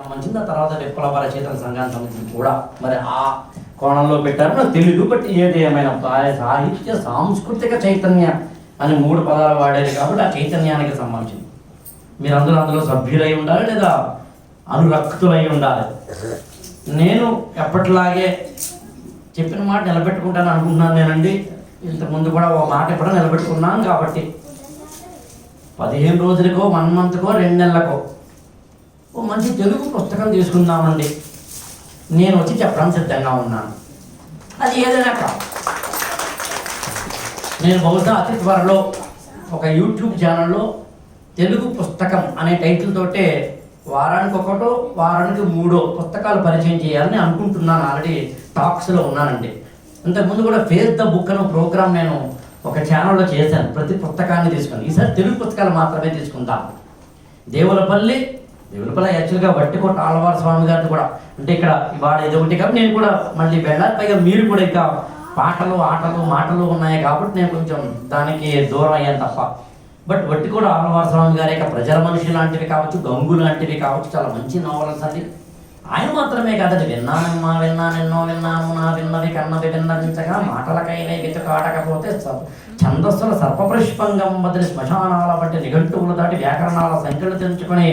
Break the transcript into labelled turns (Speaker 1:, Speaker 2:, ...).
Speaker 1: సంబంధించిన తర్వాత విప్లవ రచయితల సంఘానికి సంబంధించి కూడా మరి ఆ కోణంలో పెట్టారు నాకు తెలియదు. బట్ ఏది ఏమైనా సాహిత్య సాంస్కృతిక చైతన్య అని 3 పదాలు వాడేది కాబట్టి ఆ చైతన్యానికి సంబంధించింది. మీరు అందులో సభ్యులై ఉండాలి లేదా అనురక్తులై ఉండాలి. నేను ఎప్పటిలాగే చెప్పిన మాట నిలబెట్టుకుంటాను అనుకుంటున్నాను నేనండి. ఇంతకుముందు కూడా ఓ మాట ఎప్పుడో నిలబెట్టుకున్నాను కాబట్టి 15 రోజులకో 1 మంత్కో 2 నెలలకో ఓ మంచి తెలుగు పుస్తకం తీసుకుందామండి. నేను వచ్చి చెప్పడానికి సిద్ధంగా ఉన్నాను. అది ఏదైనా కాదు. నేను బహుశా అతి త్వరలో ఒక యూట్యూబ్ ఛానల్లో తెలుగు పుస్తకం అనే టైటిల్ తోటే వారానికి 1 వారానికి 3 పుస్తకాలు పరిచయం చేయాలని అనుకుంటున్నాను. ఆల్రెడీ టాక్స్లో ఉన్నానండి. ఇంతకుముందు కూడా ఫేస్ ద బుక్ అనే ప్రోగ్రామ్ నేను ఒక ఛానల్లో చేశాను. ప్రతి పుస్తకాన్ని తీసుకుని ఈసారి తెలుగు పుస్తకాలు మాత్రమే తీసుకుందాం. దేవులపల్లి యాక్చువల్గా వట్టికోట ఆళ్వార్ స్వామి గారిది కూడా అంటే ఇక్కడ ఇవాళ ఇది ఒకటి కాబట్టి నేను కూడా మళ్ళీ వెళ్ళాలి. పైగా మీరు కూడా ఇక పాటలు ఆటలు మాటలు ఉన్నాయి కాబట్టి నేను కొంచెం దానికి దూరం అయ్యాను తప్ప. బట్ వట్టికోట ఆళ్వార్ స్వామి గారి యొక్క ప్రజల మనిషి లాంటివి కావచ్చు, గంగు లాంటివి కావచ్చు, చాలా మంచి నావల్స్ అండి. ఆయన మాత్రమే కాదండి. విన్నానమ్మా విన్నానెన్నో విన్నాము నా విన్నవి కన్నవి విన్నవించగా మాటలకైనా వెతుకాడకపోతే ఛందస్సుల సర్పపుష్పంగం బదిలి శ్మశానాల వంటి నిఘంటువులు దాటి వ్యాకరణాల సంఖ్యలు తెంచుకుని